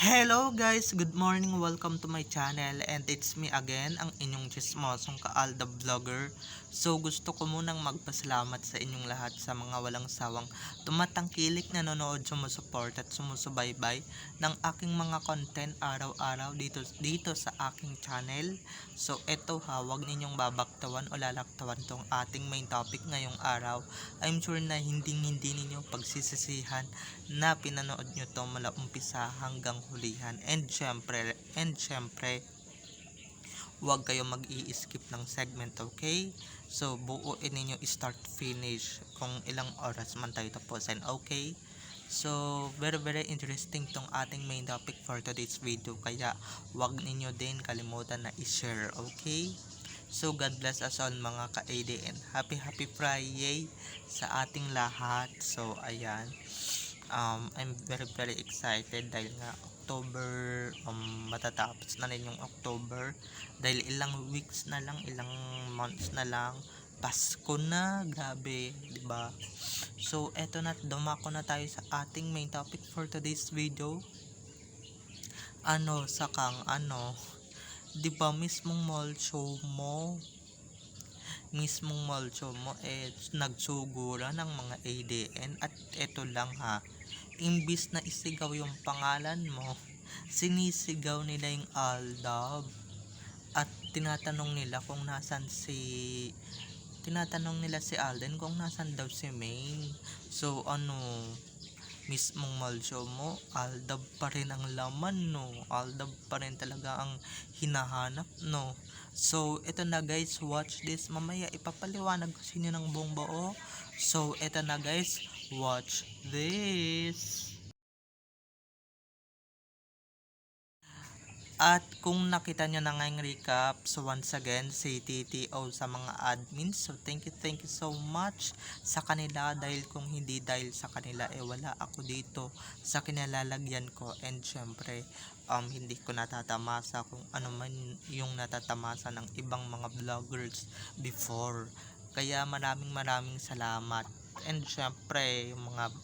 Hello guys, good morning, welcome to my channel and it's me again, ang inyong chismosong Kaalda Vlogger. So gusto ko munang magpasalamat sa inyong lahat sa mga walang sawang tumatangkilik, nanonood, sumusuport at sumusubaybay ng aking mga content araw-araw dito sa aking channel. So eto ha, huwag ninyong babaktawan o lalaktawan tong ating main topic ngayong araw. I'm sure na hindi ninyo pagsisisihan na pinanood nyo to mula umpisa hanggang hulihan. And syempre, huwag kayo mag-i-skip ng segment, okay? So, buuin ninyo start to finish kung ilang oras man tayo tapusin, okay? So, very interesting tong ating main topic for today's video. Kaya, huwag ninyo din kalimutan na i-share, okay? So, God bless us all mga ka-ADN. Happy Friday sa ating lahat. So, ayan. I'm very excited dahil nga October, matatapos na rin yung October dahil ilang weeks na lang, ilang months na lang Pasko na, grabe, 'di ba? So eto na, dumako na tayo sa ating main topic for today's video. Ano, 'di ba mismong mall show mo nagsugura ng mga ADN at eto lang ha, imbis na isigaw yung pangalan mo, sinisigaw nila yung Aldab at tinatanong nila si Alden kung nasan daw si Maine. So mismong mall show mo, Aldab pa rin ang laman, no? Aldab pa rin talaga ang hinahanap, no? So ito na guys, watch this, mamaya ipapaliwanag ko sa inyo ng buong buo. So ito na guys, watch this. At kung nakita nyo na ngayong recap, so once again, say TTO sa mga admins. So thank you so much sa kanila, dahil kung hindi dahil sa kanila, wala ako dito sa kinalalagyan ko. And syempre, hindi ko natatamasa kung ano man yung natatamasa ng ibang mga vloggers before. Kaya maraming salamat. And syempre, yung mga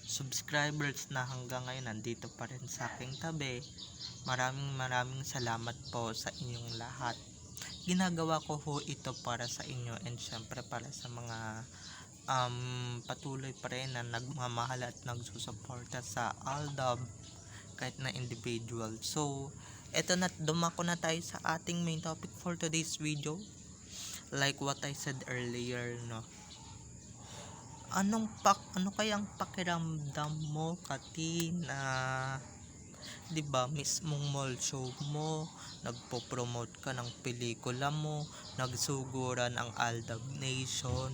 subscribers na hanggang ngayon nandito pa rin sa aking tabi, maraming salamat po sa inyong lahat. Ginagawa ko ho ito para sa inyo and syempre para sa mga patuloy pa rin na nagmamahal at nagsusuporta sa Aldab kahit na individual. So eto na, dumako na tayo sa ating main topic for today's video. Like what I said earlier, no, ano kayang pakiramdam mo, Kati, na 'di ba mismong mall show mo, nagpo-promote ka ng pelikula mo, nagsuguran ang Aldab Nation,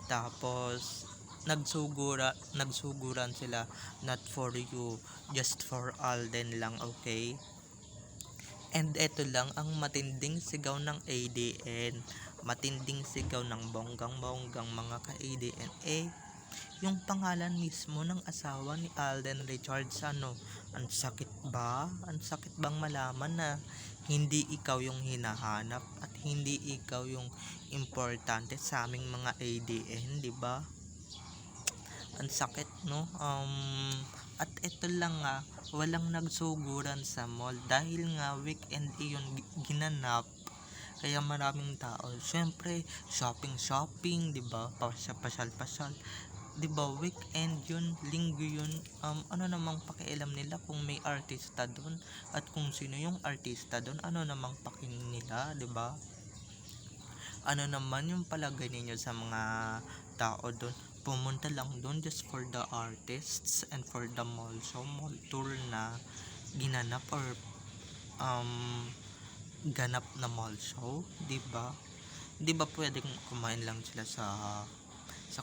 tapos nagsuguran sila, not for you, just for Alden lang, okay? And eto lang ang matinding sigaw ng ADN, matinding sigaw ng bonggang mga ka-ADN, yung pangalan mismo ng asawa ni Alden Richards. Ang sakit ba? Ang sakit bang malaman na hindi ikaw yung hinahanap at hindi ikaw yung importante sa aming mga ADN, 'di ba? Ang sakit, no? At ito lang nga, walang nagsuguran sa mall dahil nga weekend iyon ginanap. Kaya maraming tao, syempre, shopping, 'di ba? Pasyal, 'di ba? Weekend yun, linggo yun. Ano namang pakialam nila kung may artista doon at kung sino yung artista doon? Ano namang pakialam nila, 'di ba? Ano naman yung palagay ninyo sa mga tao doon? Pumunta lang doon just for the artists and for the mall tour na ginanap or ganap na mall show, 'di ba? 'Di ba pwedeng kumain lang sila sa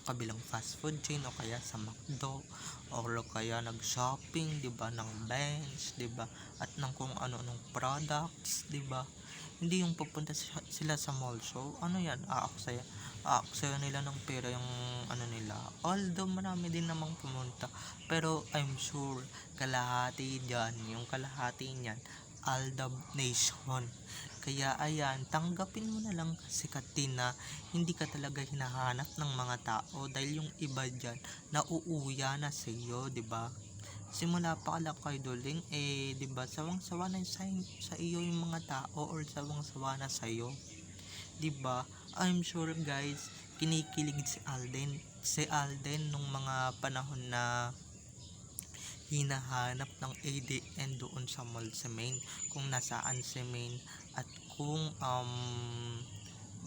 kabilang fast food chain o kaya sa McDo o kaya nag-shopping, 'di ba, ng bench, 'di ba? At ng kung ano-anong products, 'di ba? Hindi yung pupunta sila sa mall show. Ano 'yan? Aaksaya nila ng pera yung ano nila. Although marami din namang pumunta, pero I'm sure yung kalahati niyan Aldab Nation. Kaya ayan, tanggapin mo na lang si Katina, hindi ka talaga hinahanap ng mga tao dahil yung iba dyan nauuya na sa iyo, 'di ba? simula pa lang kay Duling, 'di ba, sawang-sawa na sa iyo yung mga tao or sawang-sawa na sa iyo, 'di ba? I'm sure guys, kinikilig si Alden nung mga panahon na hinahanap ng ADN doon sa mall si Main, kung nasaan si Main at kung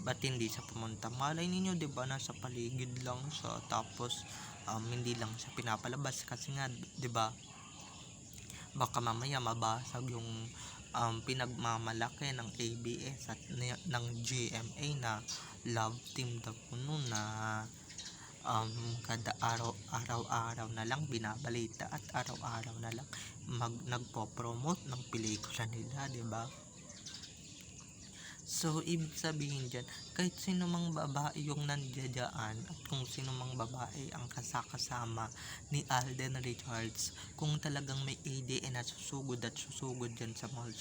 ba't hindi siya pumunta. Malay ninyo, 'di ba, nasa paligid lang siya, tapos hindi lang siya pinapalabas kasi nga, 'di ba, baka mamaya mabasag yung pinagmamalaki ng ABS at ng GMA na love team daw kuno na kada araw-araw na lang binabalita at araw-araw na lang nagpo-promote ng pelikula nila, 'di ba? So, ibig sabihin dyan, kahit sino mang babae yung nandiyan at kung sino mang babae ang kasama ni Alden Richards, kung talagang may ADN na susugod dyan sa mall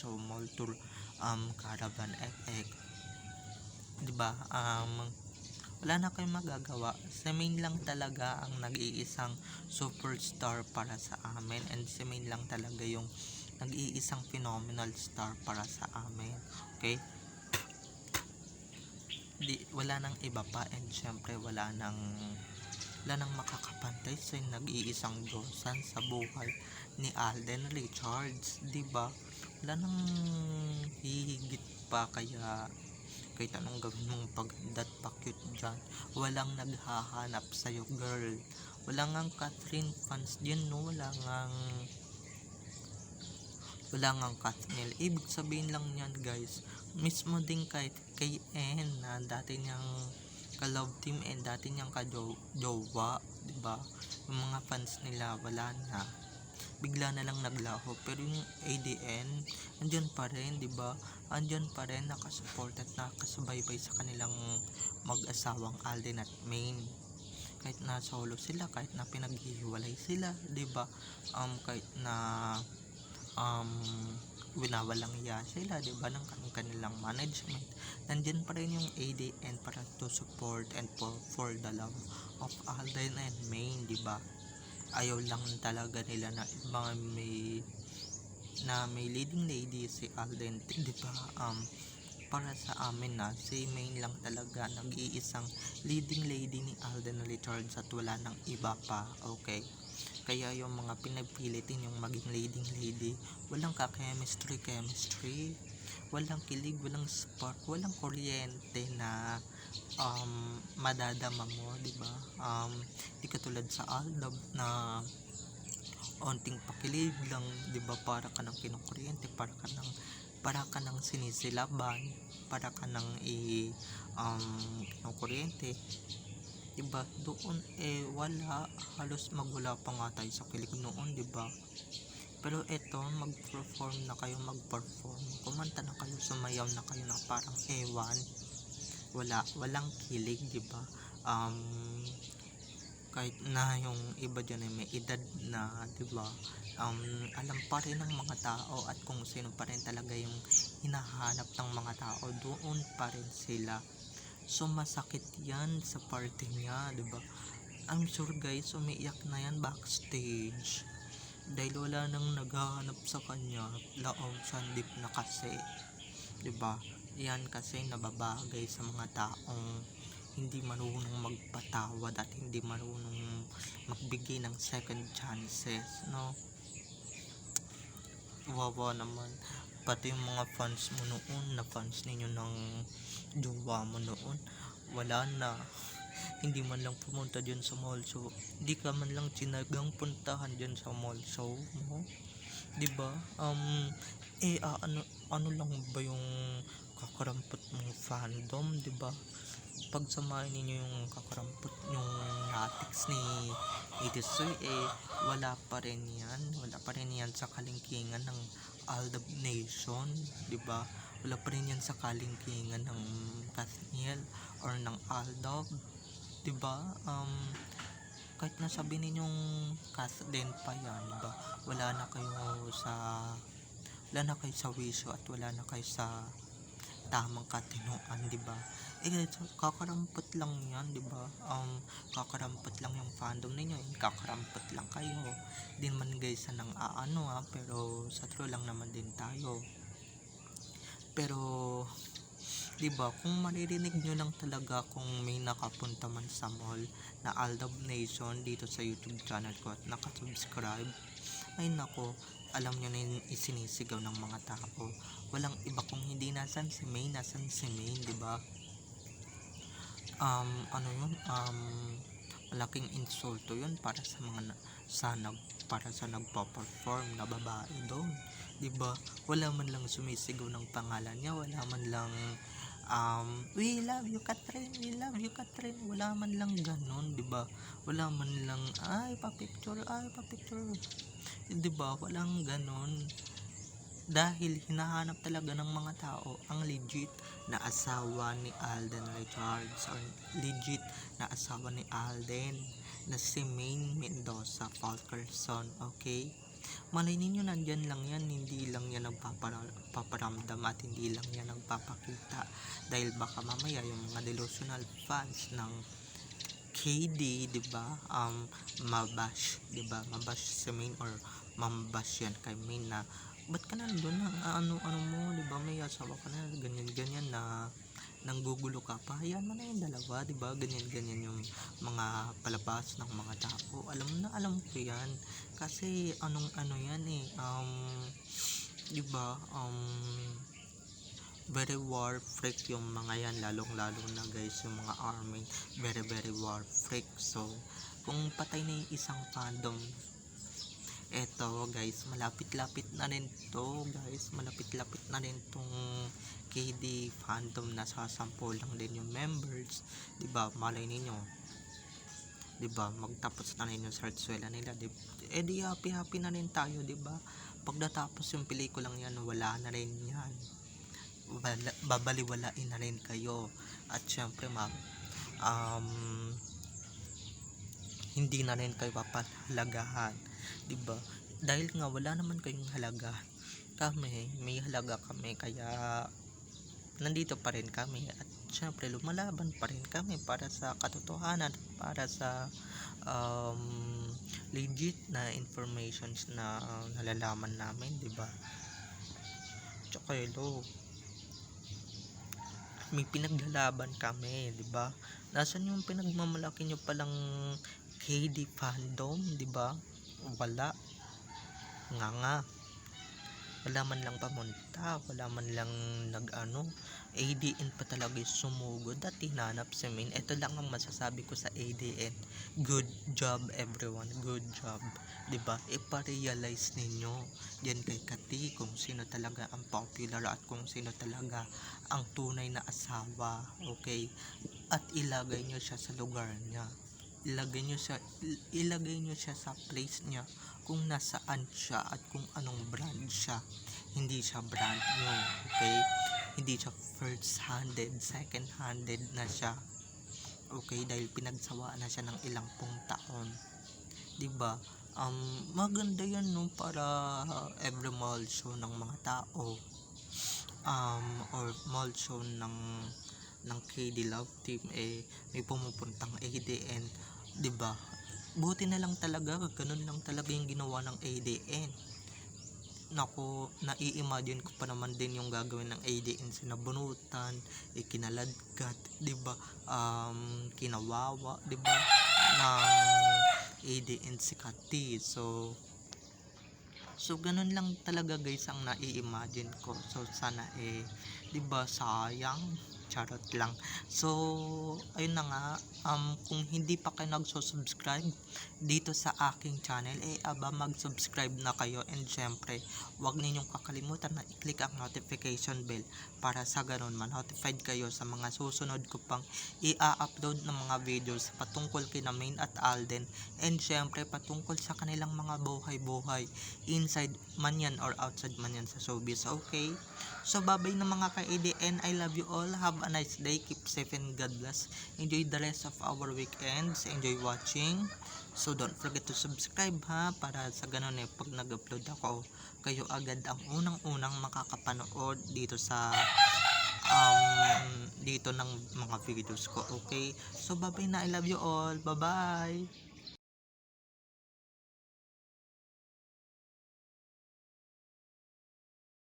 tour Caravan FX, 'di ba? Wala na kayong magagawa. Si Main lang talaga ang nag-iisang superstar para sa amin, and si Main lang talaga yung nag-iisang phenomenal star para sa amin. Okay? Wala nang iba pa, and syempre wala nang makakapantay sa nag-iisang Diyosan sa buhay ni Alden Richards, 'di ba? Wala nang hihigit pa, kaya kahit anong gawin mong paganda at pa-cute dyan, walang naghahanap sa'yo, girl. Wala ngang Catherine fans dyan, no? Wala ngang Katniel. Ibig sabihin lang yan, guys, mismo din kay N na dati niyang ka-love team and dati niyang ka-jowa, 'di ba? Yung mga fans nila wala na, bigla na lang naglaho, pero yung ADN andyan pa rin, 'di ba? Andyan pa rin, nakasupport at nakasubaybay sa kanilang mag-asawang Alden at Main, kahit na solo sila, kahit na pinaghihiwalay sila, 'di ba? Kahit na winawalang iya sila, 'di ba, ng kanilang management, nandiyan pa rin yung ADN para to support and for the love of Alden and Main, 'di ba? Ayaw lang talaga nila na may leading lady si Alden, 'di ba? Para sa amin na si Main lang talaga nag-iisang leading lady ni Alden Richards at wala nang iba pa, okay? Kaya yung mga pinapilitin yung maging leading lady, walang chemistry, walang kilig, walang spark, walang kuryente na madadama mo, 'di ba? Di katulad sa Aldab na onting pakilig lang, 'di ba, para ka ng kinukuryente, para ka ng sinisilaban, para ka ng kinukuryente, 'di ba? Doon wala, halos magwala pa nga tayo sa kilig noon, 'di ba? Pero eto, mag-perform, kumanta na kayo, sumayaw na kayo na parang ewan, walang kilig, 'di ba? Kahit na yung iba dyan ay may edad na, 'di ba? Alam pa rin ng mga tao at kung sino pa rin talaga yung hinahanap ng mga tao, doon pa rin sila. So masakit yan sa party niya, 'di ba? I'm sure guys, umiiyak na yan backstage dahil wala nang naghahanap sa kanya, laong sandip na kasi, 'di ba? Yan kasi nababagay sa mga taong hindi marunong magpatawad at hindi marunong magbigay ng second chances, no? Wawa naman, pati yung mga fans mo noon, na fans ninyo ng jowa mo noon, wala na, hindi man lang pumunta dyan sa mall show, hindi ka man lang tinagang puntahan dyan sa mall show mo, 'di ba? Ano lang ba yung kakarampot mong fandom, 'di ba? Pagsamahin ninyo yung kakarampot yung latex ni Itisoy, wala pa rin yan sa kalingkingan ng Aldab Nation, 'di ba? Wala pa rin yan sa kalingkingan ng Kathniel or ng Aldab, 'di ba? Kahit nasabi ninyong Kath din pa yan, 'di ba? Wala na kayo sa wisyo at wala na kayo sa tamang katinoan, 'di ba? Kakarampot lang 'yan, 'di ba? Kakarampot lang yung fandom ninyo, kakarampot lang kayo. 'Di naman guys sa nang aano pero sa true lang naman din tayo. Pero 'di ba, kung maririnig nyo lang talaga kung may nakapunta man sa mall na Aldab Nation dito sa YouTube channel ko at nakasubscribe, ay nako, alam nyo na yung isinisigaw ng mga tao. Walang iba kung hindi nasan si May, nasan si May, 'di ba? Ano yun, malaking insulto yun para sa mga para sa nagpo-perform na babae doon, 'di ba? Wala man lang sumisigaw ng pangalan niya, wala man lang we love you Catherine, we love you Catherine, wala man lang ganon, 'di ba? Wala man lang ay pa-picture, 'di ba? Walang ganon. Dahil hinahanap talaga ng mga tao ang legit na asawa ni Alden Richards or legit na asawa ni Alden na si Maine Mendoza Falkerson, okay? Malay ninyo nandyan lang yan, hindi lang yan nagpaparamdam at hindi lang yan nagpapakita dahil baka mamaya yung mga delusional fans ng KD, 'di ba? Mabash, 'di ba? Mabash si Maine or mambash yan kay Maine na ba't ka nandun na ano mo, 'di ba? May asawa ka na, ganyan na nanggugulo ka pa, hayaan mo na yung dalawa, 'di ba? Ganyan yung mga palabas ng mga tao. Alam ko yan kasi ano yan 'di ba? Very war freak yung mga yan, lalong na guys yung mga army, very war freak. So kung patay na yung isang fandom, eto guys, malapit-lapit na rin to guys, malapit-lapit na rin tong KD fandom na sasampo lang din yung members, 'di ba? Malay ninyo, 'di ba, magtapos na rin yung sarsuela nila, di happy na rin tayo, 'di ba? Pag natapos yung pelikulang yan, wala na rin yan, babaliwalain na rin kayo at syempre hindi na rin kayo papalagahan, 'di ba? Dahil nga wala naman kayong halaga, kami may halaga kami, kaya nandito pa rin kami at syempre lumalaban pa rin kami para sa katotohanan, para sa legit na informations na nalalaman namin, 'di ba? Tsaka hello, may pinaglalaban kami, 'di ba? Nasaan yung pinagmamalaki nyo palang KD fandom, 'di ba? Wala nga, wala man lang pamunta, wala man lang ADN pa talaga sumugod at hinanap si Maine. Ito lang ang masasabi ko sa ADN, good job everyone, good job, 'di ba? Ipa-realize ninyo diyan kay Kati kung sino talaga ang popular at kung sino talaga ang tunay na asawa, okay? At ilagay nyo siya sa lugar niya, ilagay nyo siya sa place niya, kung nasaan siya at kung anong brand siya. Hindi siya brand new, okay? Hindi siya first handed, second handed na siya, okay? Dahil pinagsawaan na siya ng ilang pung taon, 'di ba? Maganda yan para every mall show ng mga tao, or mall show ng KD Love Team may pumupuntang ADN, 'di ba? Buti na lang talaga, ganun lang talaga yung ginawa ng ADN. Nako, nai-imagine ko pa naman din yung gagawin ng ADN, sinabunutan, kinaladkat, 'di ba? Kinawawa, 'di ba? Ng ADN si Kati. So ganun lang talaga guys ang nai-imagine ko. So sana 'di ba, sayang, charot lang. So ayun na nga, kung hindi pa kayo nagso-subscribe dito sa aking channel, mag-subscribe na kayo, and syempre huwag ninyong kakalimutan na i-click ang notification bell para sa ganun ma-notified kayo sa mga susunod ko pang i-upload ng mga videos patungkol kina Maine at Alden, and syempre patungkol sa kanilang mga buhay-buhay, inside man yan or outside man yan sa showbiz, okay? So babay na mga ka-ADN, I love you all, have a nice day, keep safe and God bless, enjoy the rest of our weekends, enjoy watching. So don't forget to subscribe para sa ganun pag nag-upload ako, kayo agad ang unang-unang makakapanood dito sa dito ng mga videos ko, okay? So bye bye na, I love you all, bye bye.